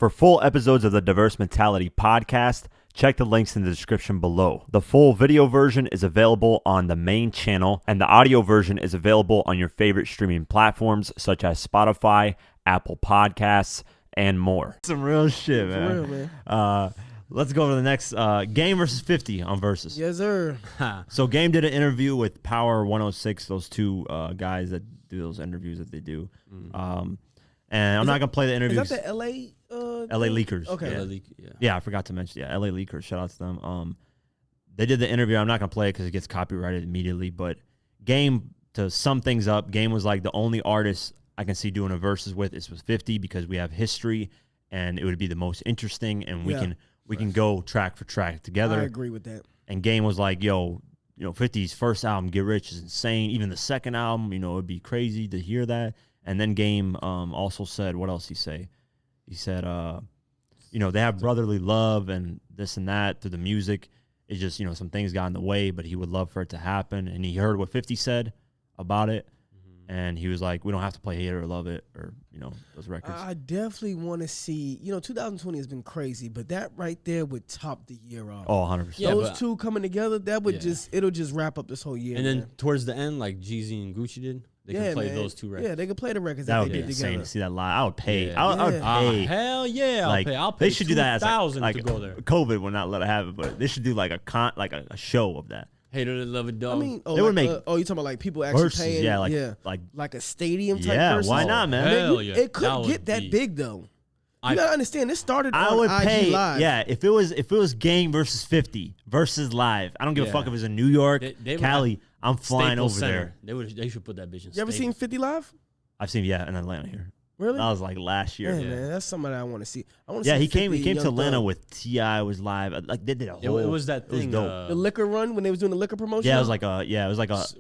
For full episodes of the Diverse Mentality podcast, check the links in the description below. The full video version is available on the main channel, and the audio version is available on your favorite streaming platforms such as Spotify, Apple Podcasts, and more. Some real shit, man. For real, man. Let's go to the next Game versus 50 on Versus. Yes, sir. So Game did an interview with Power 106, those two guys that do those interviews that they do. And I'm not going to play the interviews. Is that the L.A.? LA Leakers. Okay. Yeah, I forgot to mention. Yeah, LA Leakers. Shout out to them. They did the interview. I'm not going to play it because it gets copyrighted immediately. But Game, to sum things up, Game was like the only artist I can see doing a versus with is with 50 because we have history and it would be the most interesting and we can go track for track together. I agree with that. And Game was like, yo, 50's first album, Get Rich, is insane. Even the second album, it'd be crazy to hear that. And then Game also said, what else he say? He said, they have brotherly love and this and that through the music. It's just, some things got in the way, but he would love for it to happen. And he heard what 50 said about it. And he was like, we don't have to play Hate It or Love It or, those records. I definitely want to see, 2020 has been crazy, but that right there would top the year off. Oh, 100%. Yeah, Those two coming together, that would it'll just wrap up this whole year. And then towards the end, like Jeezy and Gucci did, they can play those two records. Yeah, they can play the records that that would they be did insane together. to see that live. I would pay. Yeah. I would pay. Hell yeah, I'll pay. They should do that as $2,000 to go there. COVID will not let it happen, but they should do like a show of that. Hate It or Love It, dog. I mean, They would make you talking about like people actually versus, paying? like a stadium type. yeah, versus? why not, man? Hell yeah. It couldn't That get would that be- big though. You gotta understand, this started I on would IG pay. Live. Yeah, if it was Game versus 50 versus live, I don't give a fuck if it's in New York, They would Cali. I'm flying Staples over Center. there. They should put that bitch in. You ever seen 50 live? I've seen in Atlanta here. Really? That was like last year. Yeah, man, that's somebody I want to see. I want to Yeah, see he came 50 to Young Atlanta Thug. with T.I. was live. Like they did a whole. It was that thing. It was dope. The liquor run when they was doing the liquor promotion. Yeah, it was like a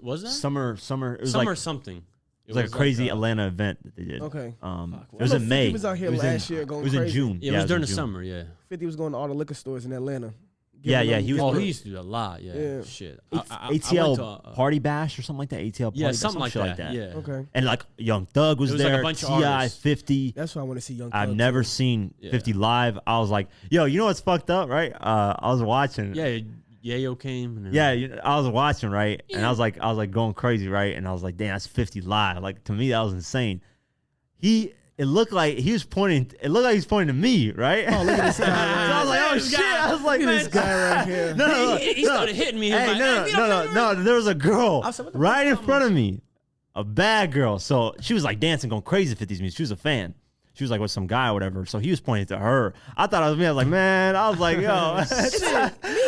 Was that summer. It was summer like something? it was like a crazy Atlanta event that they did. Okay. It Well, was I in know May. 50 was out here It was last year going It was in crazy. June. Yeah, it was during in the June. summer. Yeah. 50 was going to all the liquor stores in Atlanta. Yeah, Giving them- he was- Oh, Oh, he used to do a lot. Yeah. Yeah. Shit. ATL I went to, Party Bash or something like that. ATL Party yeah, Bash, something like shit that. Yeah. Okay. And like Young Thug was It was like a there. bunch of T.I. artists. 50. That's why I want to see Young I've Thug, never too. seen Yeah. 50 live. I was like, yo, you know what's fucked up, right? I was watching. Yeah. Yayo came. And Yeah, I was watching, right? And I was like going crazy, right? And I was like, damn, that's 50 live. Like to me, that was insane. It looked like he was pointing. It looked like he was pointing to me, right? Oh, look at this guy So right I was like, oh shit! I was like, Look at man, this guy right here. no, He started hitting me. He was Hey, like, no. There was a girl I said, what the right in fuck? front of me, a bad girl. So she was like dancing, going crazy at 50's music. She was a fan. She was like with some guy or whatever. So he was pointing to her. I thought it was me. I was like, man. I was like, yo. I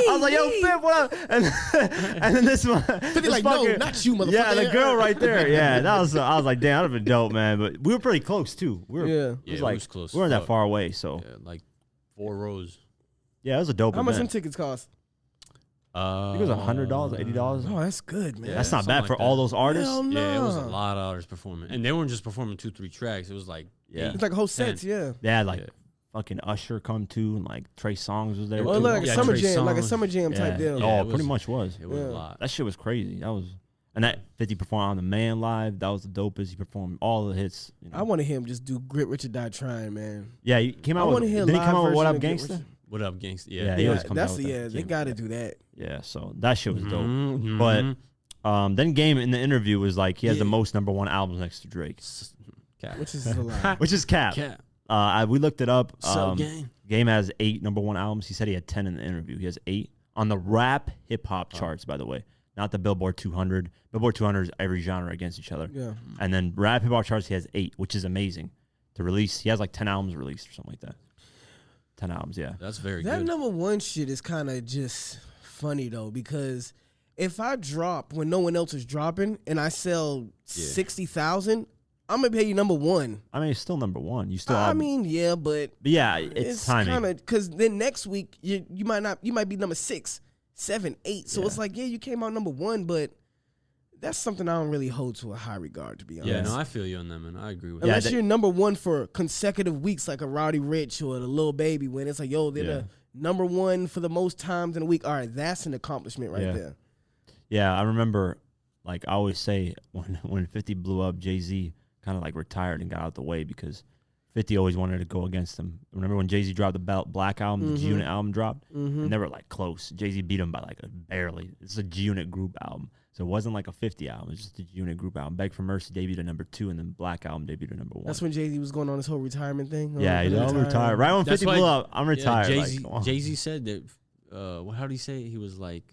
was like, yo, Fif, what up? And then this one. 50 like, no, not you, motherfucker. Yeah, the girl right there. Yeah, I was like, damn, that'd have been dope, man. But we were pretty close too. We were, Yeah. it Yeah, was it like was close we weren't as that fuck. far away. So Yeah, like 4 rows. yeah, it was a dope How much them event. tickets cost? I think it was $100, $80. Oh, that's good, man. Yeah. That's not something bad for like all that. those artists. Hell no. Yeah, it was a lot of artists performing, and they weren't just performing 2-3 tracks. It was like Yeah. It's like whole sets, yeah. They had like Yeah. fucking Usher come too, and like Trey Songz was there. Well, Oh, too. like a Yeah, summer Trey jam, like a Songz. summer jam type deal. Yeah, Oh, it pretty was- much was. it was Yeah. a lot. That shit was crazy. That was, and that 50 performed on the Man Live. That was the dopest. He performed all the hits. I want to hear him just do Grit Rich or Die Trying, man. Yeah, he came I out. want With, to hear did he live come out with What version Up of Get Gangsta? Rich. What up, gangsta? Yeah, Yeah, he Yeah, always comes that's out with that. they got to do that. Yeah, so that shit was dope. Mhm. But then Game in the interview was like he has the Yeah. most #1 albums next to Drake, Cap. Which is a lot. which is cap. Cap. We looked it up. So gang. Game has 8 #1 albums. He said he had 10 in the interview. He has 8 on the rap hip hop charts, by the way, not the Billboard 200. Billboard 200 is every genre against each other. Yeah. And then rap hip hop charts, he has 8, which is amazing to release. He has like 10 albums released or something like that. 10 albums, yeah. That's very That good. #1 shit is kind of just funny though, because if I drop when no one else is dropping and I sell 60,000, I'm gonna pay you #1. I mean, it's still #1. You still. I have, mean, yeah, but but yeah, it's timing. kind of because then next week you might be number 6, 7, 8. So Yeah. it's like, yeah, you came out #1, but that's something I don't really hold to a high regard, to be honest. Yeah, no, I feel you on that, man. I agree with Yeah, Unless that. you're #1 for consecutive weeks, like a Rowdy Rich or the Lil Baby, when it's like, yo, they're the #1 for the most times in a week. All right, that's an accomplishment right there. Yeah, I remember, like I always say, when 50 blew up, Jay-Z kind of like retired and got out the way because 50 always wanted to go against him. Remember when Jay-Z dropped the Black album, the G-Unit album dropped? And they were like close. Jay-Z beat him by like barely. It's a G-Unit group album. So it wasn't like a 50 album. It was just a G-Unit group album. Beg for Mercy debuted at number 2, and then Black Album debuted at number 1. That's when Jay-Z was going on his whole retirement thing. Yeah, he's all retired. Right when 50 blew up, I'm retired. Jay-Z said that, how did he say it? He was like...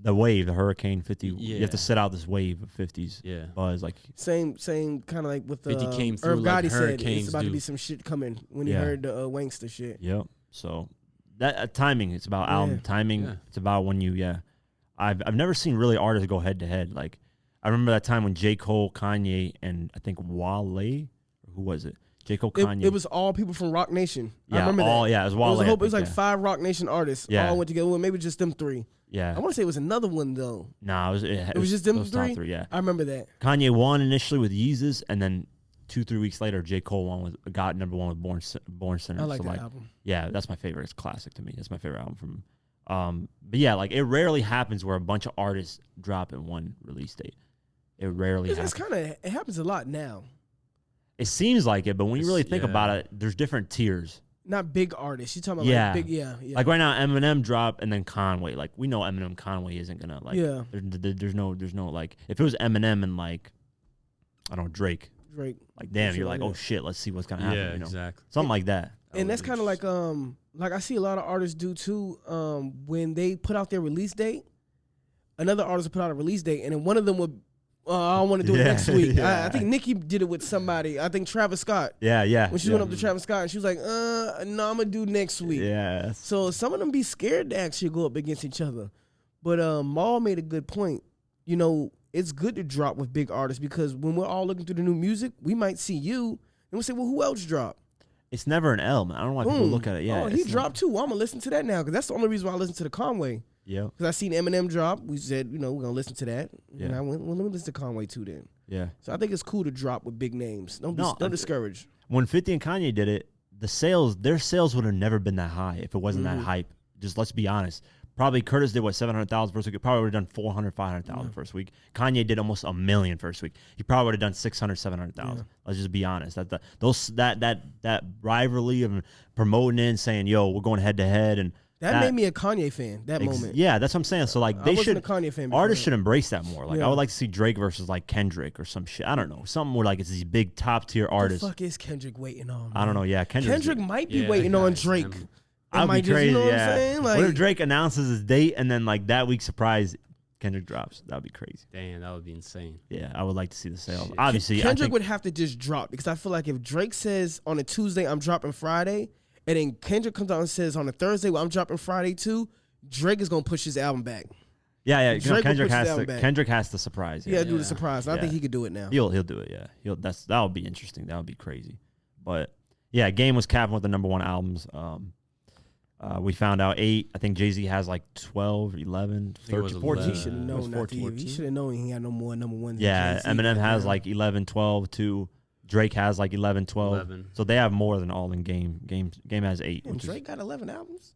the wave, the Hurricane 50. Yeah. You have to sit out this wave of 50s. Yeah. Buzz, like... Same kind of like with 50 came through Irv like Gotti said hurricanes it's about do. to be some shit coming when he heard the Wankster shit. Yep. So that timing, it's about album timing. Yeah. It's about when you, I've never seen really artists go head to head. Like, I remember that time when J. Cole, Kanye, and I think Wale, who was it? J. Cole, Kanye. It was all people from Rock Nation. Yeah, I remember that. Yeah, it was Wale. It was like 5 Rock Nation artists all went together. Well, maybe just them 3. Yeah. I want to say it was another one though. Nah, it was just them top 3. Yeah. I remember that. Kanye won initially with Yeezus, and then 2-3 weeks later, J. Cole got number 1 with Born Sinner. I like that album. Yeah, that's my favorite. It's classic to me. That's my favorite album from. But yeah, like it rarely happens where a bunch of artists drop in one release date. It rarely happens. It happens a lot now. It seems like it, but when you really think about it, there's different tiers. Not big artists. You're talking about like big, Like right now, Eminem dropped, and then Conway. Like we know Eminem, Conway isn't gonna like. Yeah. There's no like if it was Eminem and like, I don't know, Drake. Like damn, you're like, oh shit, let's see what's gonna happen. Yeah, you know? exactly. Something like that. And that's kind of like I see a lot of artists do too. When they put out their release date, another artist will put out a release date, and then one of them would. I want to do it next week. I think Nicki did it with somebody. I think Travis Scott. Yeah. When she went up to Travis Scott, and she was like, no, I'm going to do next week. Yeah. So some of them be scared to actually go up against each other. But Maul made a good point. You know, it's good to drop with big artists because when we're all looking through the new music, we might see you, and we'll say, well, who else dropped? It's never an L, man. I don't know why people look at it. Yeah. Oh, he dropped too. I'm going to listen to that now because that's the only reason why I listen to the Conway. Yeah. Because I seen Eminem drop. We said, we're going to listen to that. Yeah. And I went, well, let me listen to Conway too then. Yeah. So I think it's cool to drop with big names. Don't discourage. When 50 and Kanye did it, their sales would have never been that high if it wasn't that hype. Just let's be honest. Probably Curtis did what, 700,000 first week. Probably would have done 400, 500,000 first week. Kanye did almost 1 million first week. He probably would have done 600, 700,000. Yeah. Let's just be honest. That rivalry of promoting it and saying, "Yo, we're going head to head," and that made me a Kanye fan. That moment. Yeah, that's what I'm saying. So like, I wasn't a Kanye fan. Artists should embrace that more. Like, I would like to see Drake versus like Kendrick or some shit. I don't know, something where like it's these big top tier artists. What the fuck is Kendrick waiting on? Man? I don't know. Yeah, Kendrick might be waiting on Drake. I'd be crazy. You know what I'm saying? Like, what if Drake announces his date and then like that week surprise Kendrick drops? That would be crazy. Damn, that would be insane. Yeah, I would like to see the sales. Shit. Obviously, Kendrick would have to just drop because I feel like if Drake says on a Tuesday I'm dropping Friday, and then Kendrick comes out and says on a Thursday, well, I'm dropping Friday too, Drake is gonna push his album back. Yeah. Kendrick has to surprise. Yeah, do the surprise. I think he could do it now. He'll do it. Yeah, that would be interesting. That would be crazy. But yeah, Game was capping with the number 1 albums. We found out 8. I think Jay-Z has like 12, 11, 13, 14. He should have known. 14. He should have known he had no more number 1s. Yeah, Eminem has like 11, 12, 2. Drake has like 11, 12. 11. So they have more than all in Game. Game has 8. And Drake got 11 albums?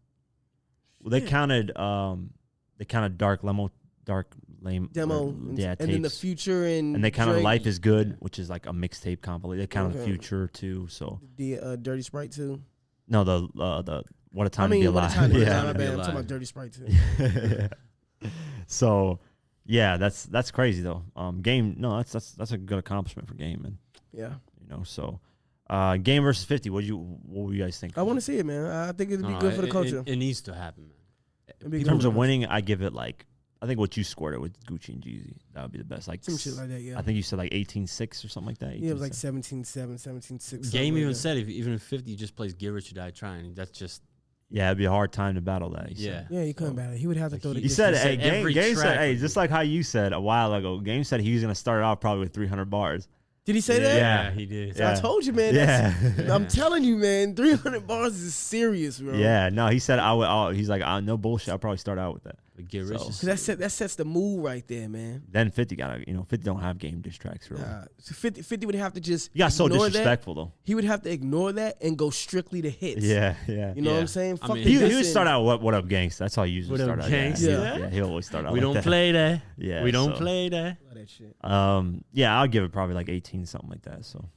Well, they counted Dark Lame Demo. Yeah, and then the Future and they counted Drake. Life is Good, which is like a mixtape compilation. They counted Future too. So the Dirty Sprite too. No, the What a Time to Be Alive. I'm Yeah. talking about Dirty Sprite too. So yeah, that's crazy though. Game, no, that's a good accomplishment for Game, man. Yeah. You know, so Game versus 50. What do you guys think? I want to see it, man. I think it'd be good for the culture. It needs to happen, man. In terms of winning, I give it like, I think what you scored it with Gucci and Jeezy, that would be the best. Like some shit like that, yeah. I think you said like 18-6 or something like that. Yeah, it was like 17-7, 17-6. Game even said even if 50 just plays Get Rich or Die Trying, that's just it'd be a hard time to battle that. Yeah, he couldn't battle it. He would have to throw the. He said, Game said, hey, just like how you said a while ago. Game said he was gonna start it off probably with 300 bars. Did he say that? Yeah, he did. So I told you, man. Yeah. I'm telling you, man. 300 bars is serious, bro. Yeah, no, he said I would. He's like, no bullshit. I'll probably start out with that. But Get Rich, because that sets the mood right there, man. Then 50 gotta, 50 don't have Game diss tracks really. So 50 would have to just. You got so disrespectful though. He would have to ignore that and go strictly to hits. Yeah. You know what I'm saying? I mean, he would start out what up gangsta. That's how he usually start out. Yeah, he'll always start out. We like don't that. play that. Yeah, we don't play that. That shit. Yeah, I'll give it probably like 18, something like that. So